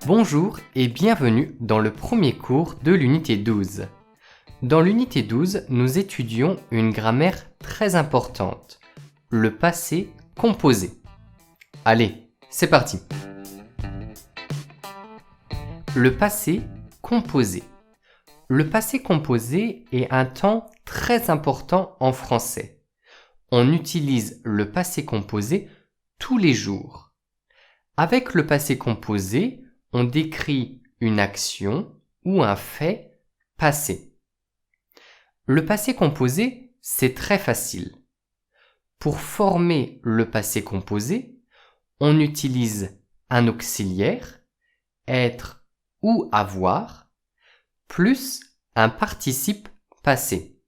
Bonjour et bienvenue dans le premier cours de l'unité 12. Dans l'unité 12, nous étudions une grammaire très importante, le passé composé. Allez, c'est parti. Le passé composé. Le passé composé est un temps très important en français. On utilise le passé composé tous les jours. Avec le passé composé, on décrit une action ou un fait passé. Le passé composé, c'est très facile. Pour former le passé composé, on utilise un auxiliaire, être ou avoir, plus un participe passé.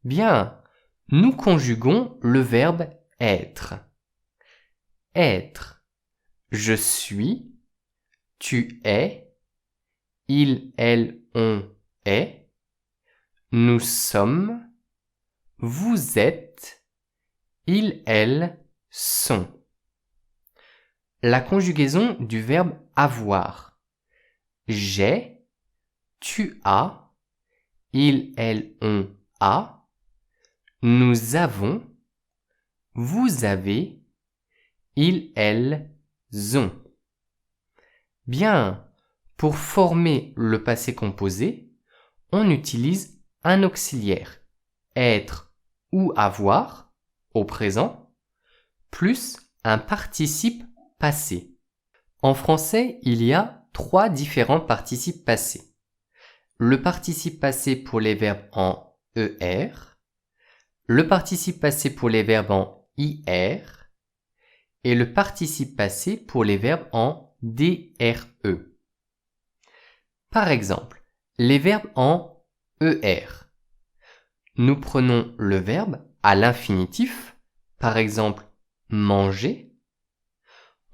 Bien, nous conjuguons le verbe être. Être. Je suis, tu es, il, elle, on est, nous sommes, vous êtes, ils, elles sont. La conjugaison du verbe avoir. J'ai, tu as, il, elle, on a, nous avons, vous avez, ils, elles ont. Bien, pour former le passé composé, on utilise un auxiliaire, être ou avoir, au présent, plus un participe passé. En français, il y a 3 différents participes passés. Le participe passé pour les verbes en ER, le participe passé pour les verbes en IR, et le participe passé pour les verbes en DRE. Par exemple, les verbes en ER. Nous prenons le verbe à l'infinitif, par exemple manger.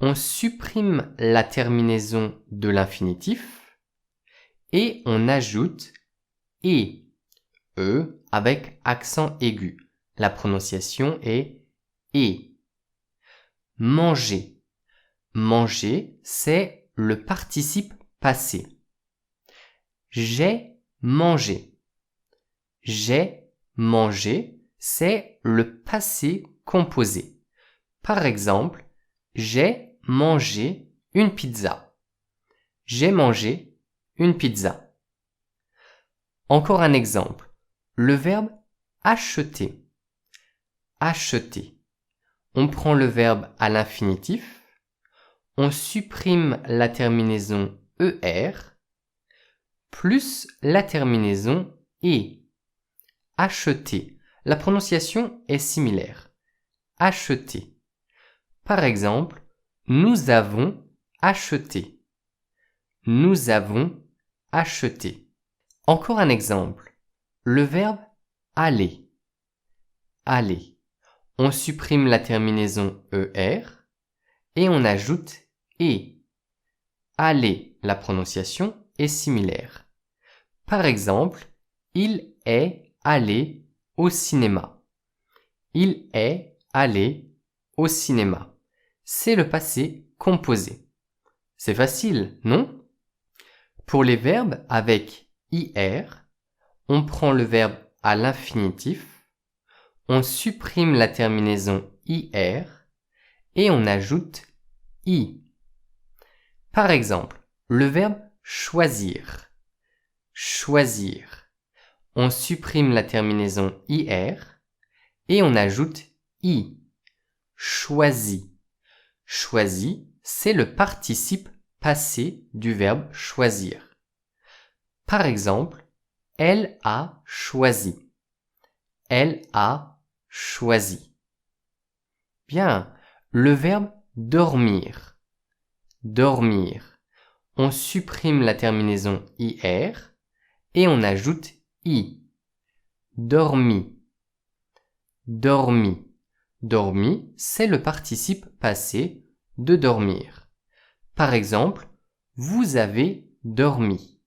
On supprime la terminaison de l'infinitif et on ajoute et, avec accent aigu. La prononciation est et. Manger. Manger, c'est le participe passé. J'ai mangé. J'ai mangé, c'est le passé composé. Par exemple, j'ai mangé une pizza. J'ai mangé une pizza. Encore un exemple. Le verbe acheter. Acheter. On prend le verbe à l'infinitif. On supprime la terminaison ER plus la terminaison ER. Acheter. La prononciation est similaire. Acheter. Par exemple, nous avons acheté. Nous avons acheté. Encore un exemple. Le verbe aller. Aller. On supprime la terminaison ER et on ajoute et. Aller, la prononciation est similaire. Par exemple, il est allé au cinéma. Il est allé au cinéma. C'est le passé composé. C'est facile, non? Pour les verbes avec IR, on prend le verbe à l'infinitif, on supprime la terminaison IR et on ajoute I. Par exemple, le verbe choisir. Choisir. On supprime la terminaison IR et on ajoute I. Choisi. Choisi, c'est le participe passé du verbe choisir. Par exemple, elle a choisi. Elle a choisi. Bien, le verbe dormir. Dormir. On supprime la terminaison IR et on ajoute I. Dormi. Dormi. Dormi, c'est le participe passé de dormir. Par exemple, vous avez dormi.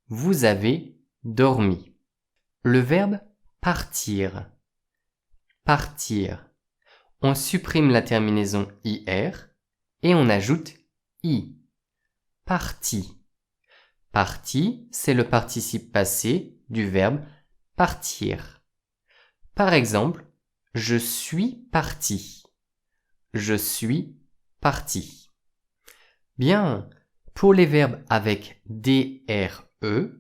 Vous avez dormi. Le verbe partir, partir. On supprime la terminaison IR et on ajoute I. Parti. Parti, c'est le participe passé du verbe partir. Par exemple, je suis parti. Je suis parti. Bien, pour les verbes avec DRE,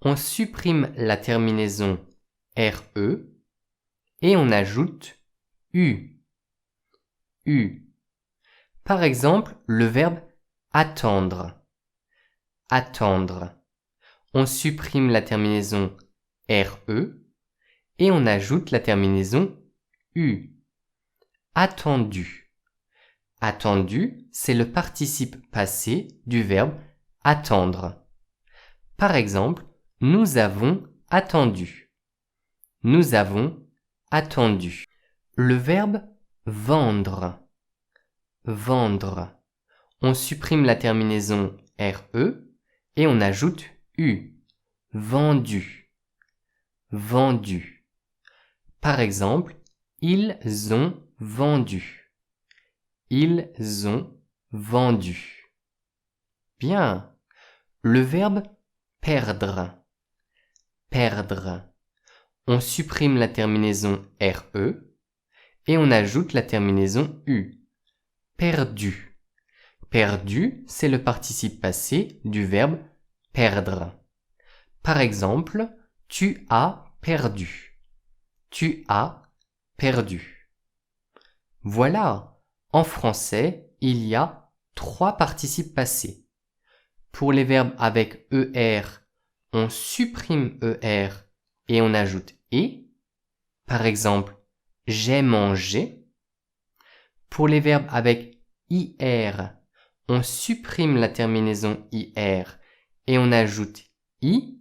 on supprime la terminaison RE et on ajoute U. U. Par exemple, le verbe attendre. Attendre. On supprime la terminaison RE et on ajoute la terminaison U. Attendu. Attendu, c'est le participe passé du verbe attendre. Par exemple, nous avons attendu. Nous avons attendu. Le verbe vendre. Vendre. On supprime la terminaison RE et on ajoute U. Vendu. Vendu. Par exemple, ils ont vendu. Ils ont vendu. Bien. Le verbe perdre. Perdre. On supprime la terminaison RE et on ajoute la terminaison U. Perdu. Perdu, c'est le participe passé du verbe perdre. Par exemple, tu as perdu. Tu as perdu. Voilà, en français, il y a 3 participes passés. Pour les verbes avec ER, on supprime ER et on ajoute et. Par exemple, j'ai mangé. Pour les verbes avec IR, on supprime la terminaison IR et on ajoute I.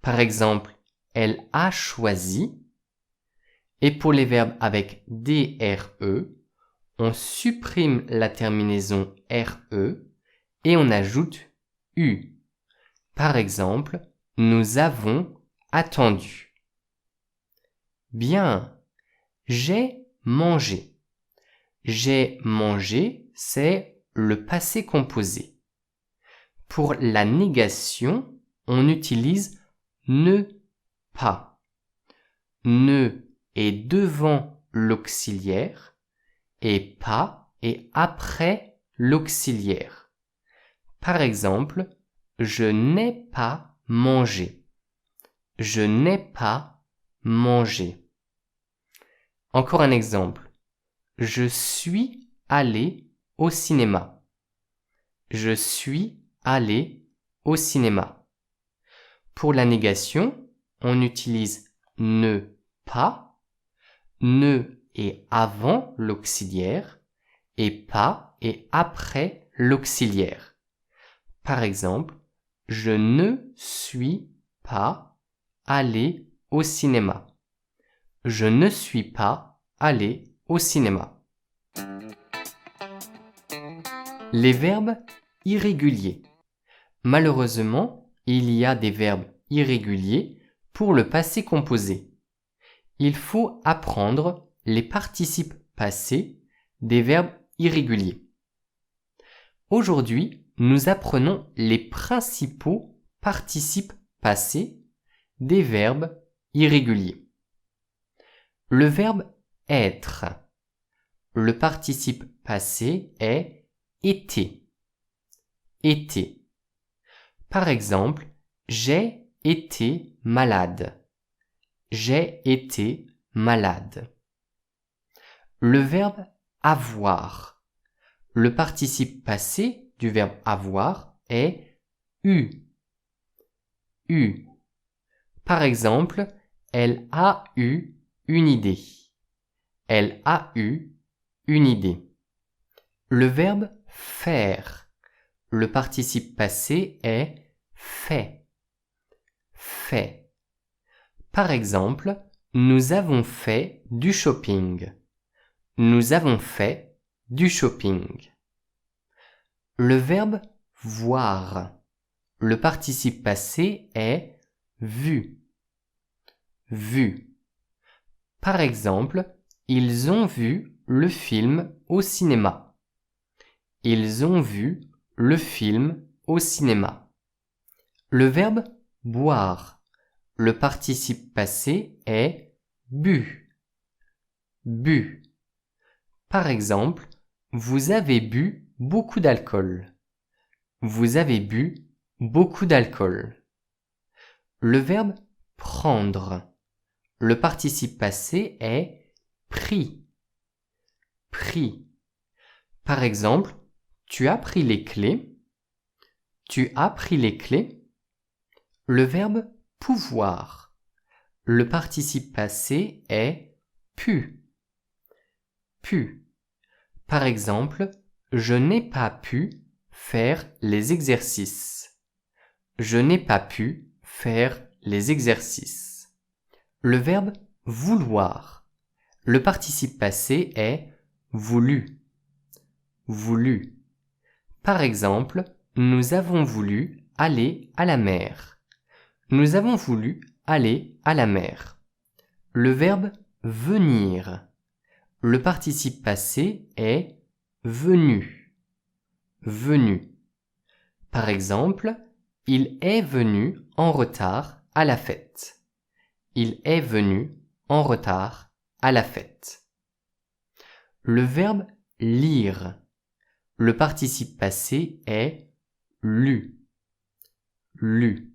Par exemple, elle a choisi. Et pour les verbes avec DRE, on supprime la terminaison RE et on ajoute U. Par exemple, nous avons attendu. Bien, j'ai mangé. J'ai mangé, c'est le passé composé. Pour la négation, on utilise ne pas. Ne est devant l'auxiliaire et pas est après l'auxiliaire. Par exemple, je n'ai pas mangé. Je n'ai pas mangé. Encore un exemple. Je suis allé au cinéma. Je suis allé au cinéma. Pour la négation, on utilise ne pas. Ne est avant l'auxiliaire et pas est après l'auxiliaire. Par exemple, je ne suis pas allé au cinéma. Je ne suis pas allé au cinéma. Les verbes irréguliers. Malheureusement, il y a des verbes irréguliers pour le passé composé. Il faut apprendre les participes passés des verbes irréguliers. Aujourd'hui, nous apprenons les principaux participes passés des verbes irréguliers. Le verbe être. Le participe passé est été. Été. Par exemple, j'ai été malade. J'ai été malade. Le verbe avoir. Le participe passé du verbe avoir est eu. Eu. Par exemple, elle a eu une idée. Elle a eu une idée. Le verbe faire. Le participe passé est fait. Fait. Par exemple, nous avons fait du shopping. Nous avons fait du shopping. Le verbe voir. Le participe passé est vu. Vu. Par exemple, ils ont vu le film au cinéma. Ils ont vu le film au cinéma. Le verbe boire. Le participe passé est bu. Bu. Par exemple, vous avez bu beaucoup d'alcool. Vous avez bu beaucoup d'alcool. Le verbe prendre. Le participe passé est pris. Pris. Par exemple, tu as pris les clés. Tu as pris les clés. Le verbe pouvoir. Le participe passé est pu. Pu. Par exemple, je n'ai pas pu faire les exercices. Je n'ai pas pu faire les exercices. Le verbe vouloir. Le participe passé est voulu. Voulu. Par exemple, nous avons voulu aller à la mer. Nous avons voulu aller à la mer. Le verbe venir. Le participe passé est venu. Venu. Par exemple, il est venu en retard à la fête. Il est venu en retard à la fête. Le verbe lire. Le participe passé est lu. Lu.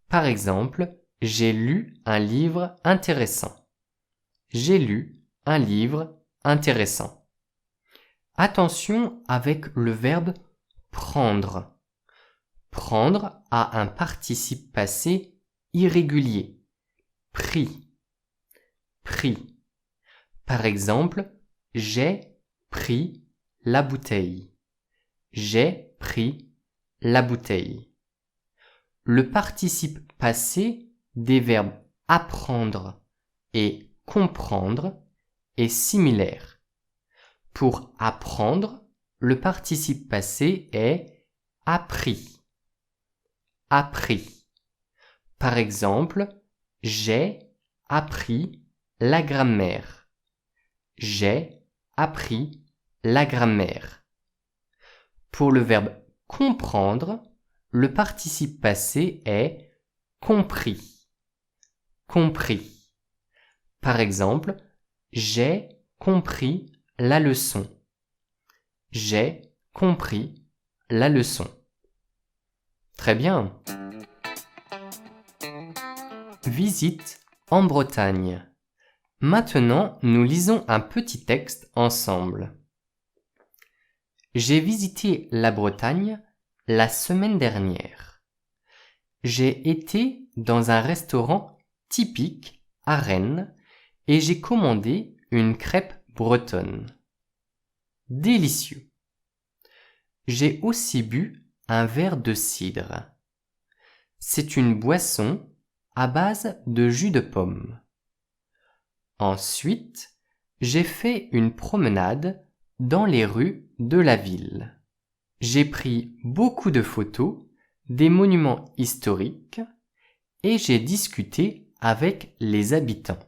Par exemple, j'ai lu un livre intéressant. J'ai lu un livre intéressant. Attention avec le verbe prendre. Prendre a un participe passé irrégulier. Pris. Pris. Par exemple, j'ai pris la bouteille. J'ai pris la bouteille. Le participe passé des verbes apprendre et comprendre est similaire. Pour apprendre, le participe passé est appris. Appris. Par exemple, j'ai appris la grammaire. J'ai appris la grammaire. Pour le verbe comprendre, le participe passé est compris. Compris. Par exemple, j'ai compris la leçon. J'ai compris la leçon. Très bien. Visite en Bretagne. Maintenant, nous lisons un petit texte ensemble. J'ai visité la Bretagne la semaine dernière. J'ai été dans un restaurant typique à Rennes et j'ai commandé une crêpe bretonne. Délicieux. J'ai aussi bu un verre de cidre. C'est une boisson à base de jus de pomme. Ensuite, j'ai fait une promenade dans les rues de la ville. J'ai pris beaucoup de photos des monuments historiques et j'ai discuté avec les habitants.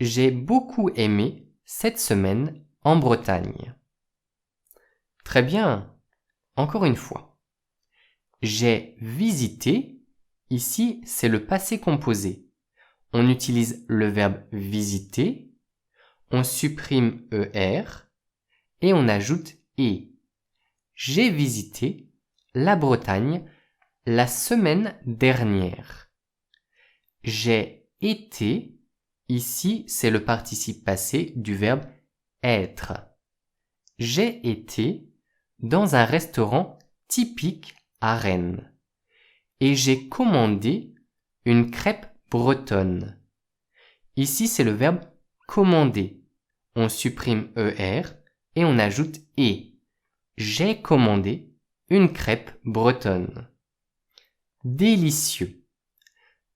J'ai beaucoup aimé cette semaine en Bretagne. Très bien. Encore une fois. J'ai visité. Ici, c'est le passé composé. On utilise le verbe visiter, on supprime ER et on ajoute E. J'ai visité la Bretagne la semaine dernière. J'ai été. Ici, c'est le participe passé du verbe être. J'ai été dans un restaurant typique à Rennes et j'ai commandé une crêpe bretonne. Ici, c'est le verbe commander. On supprime ER et on ajoute E. J'ai commandé une crêpe bretonne. Délicieux.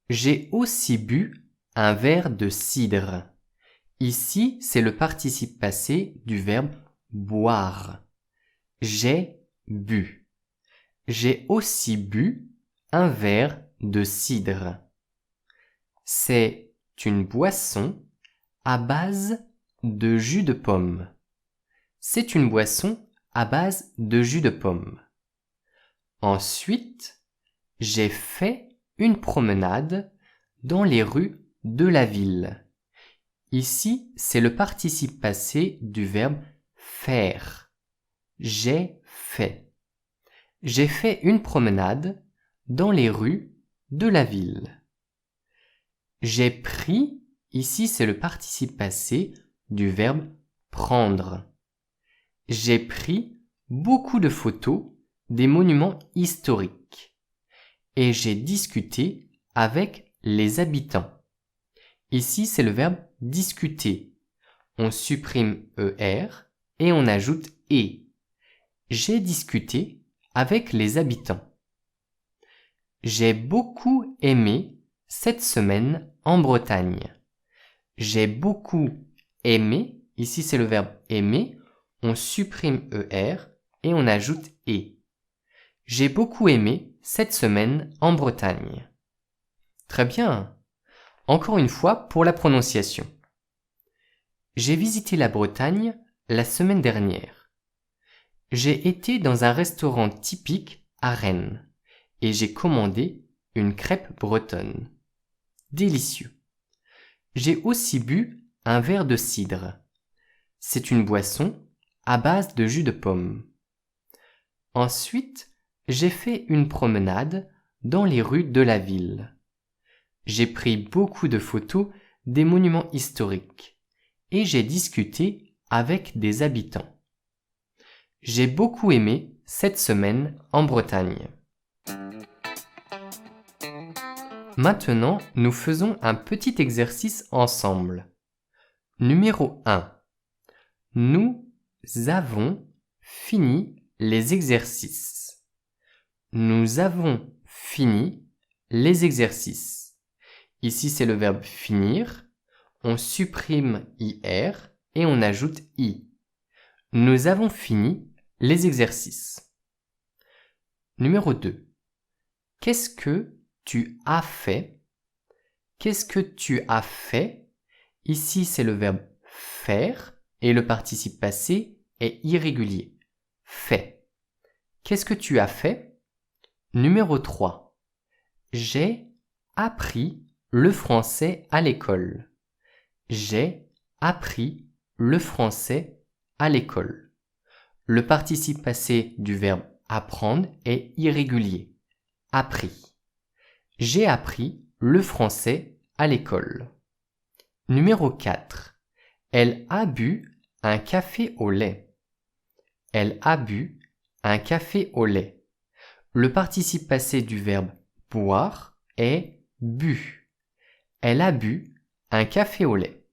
J'ai aussi bu un verre de cidre. Ici, c'est le participe passé du verbe boire. J'ai bu. J'ai aussi bu un verre de cidre. C'est une boisson à base de jus de pomme. C'est une boisson à base de jus de pomme. Ensuite, j'ai fait une promenade dans les rues de la ville. Ici, c'est le participe passé du verbe faire. J'ai fait. J'ai fait une promenade dans les rues de la ville. J'ai pris, ici c'est le participe passé du verbe prendre. J'ai pris beaucoup de photos des monuments historiques et j'ai discuté avec les habitants. Ici c'est le verbe discuter. On supprime ER et on ajoute E. J'ai discuté avec les habitants. J'ai beaucoup aimé cette semaine en Bretagne. J'ai beaucoup aimé, ici c'est le verbe aimer, on supprime ER et on ajoute E. J'ai beaucoup aimé cette semaine en Bretagne. Très bien. Encore une fois pour la prononciation. J'ai visité la Bretagne la semaine dernière. J'ai été dans un restaurant typique à Rennes et j'ai commandé une crêpe bretonne. Délicieux. J'ai aussi bu un verre de cidre. C'est une boisson à base de jus de pomme. Ensuite, j'ai fait une promenade dans les rues de la ville. J'ai pris beaucoup de photos des monuments historiques et j'ai discuté avec des habitants. J'ai beaucoup aimé cette semaine en Bretagne. Maintenant, nous faisons un petit exercice ensemble. Numéro 1. Nous avons fini les exercices. Nous avons fini les exercices. Ici, c'est le verbe finir. On supprime IR et on ajoute I. Nous avons fini les exercices. Numéro 2. Qu'est-ce que tu as fait? Qu'est-ce que tu as fait? Ici, c'est le verbe faire et le participe passé est irrégulier. Fait. Qu'est-ce que tu as fait? Numéro 3. J'ai appris le français à l'école. J'ai appris le français à l'école. Le participe passé du verbe apprendre est irrégulier. Appris. J'ai appris le français à l'école. Numéro 4. Elle a bu un café au lait. Elle a bu un café au lait. Le participe passé du verbe boire est bu. Elle a bu un café au lait.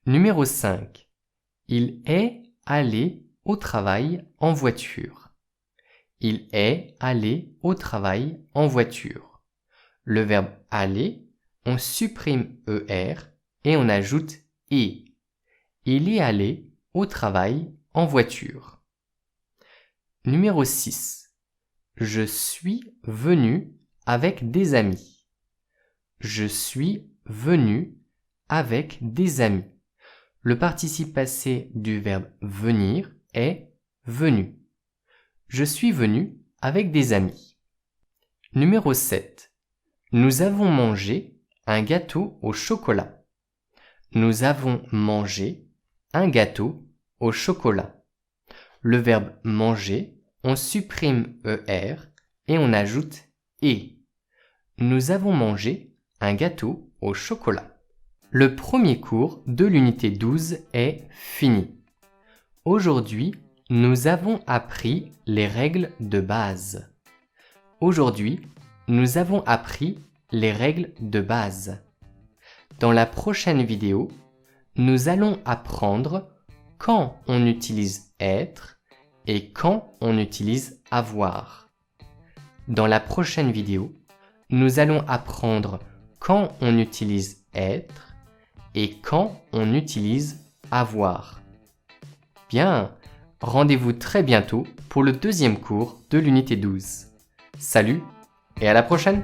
Numéro 5. Il est allé au travail en voiture. Il est allé au travail en voiture. Le verbe aller, on supprime ER et on ajoute E. Il est allé au travail en voiture. Numéro 6. Je suis venu avec des amis. Je suis venu avec des amis. Le participe passé du verbe venir est venu. Je suis venu avec des amis. Numéro 7. Nous avons mangé un gâteau au chocolat. Nous avons mangé un gâteau au chocolat. Le verbe manger, on supprime ER et on ajoute E. Nous avons mangé un gâteau au chocolat. Le premier cours de l'unité 12 est fini. Aujourd'hui, nous avons appris les règles de base. Aujourd'hui, nous avons appris les règles de base. Dans la prochaine vidéo, nous allons apprendre quand on utilise être et quand on utilise avoir. Dans la prochaine vidéo, nous allons apprendre quand on utilise être et quand on utilise avoir. Bien, rendez-vous très bientôt pour le deuxième cours de l'unité 12. Salut et à la prochaine!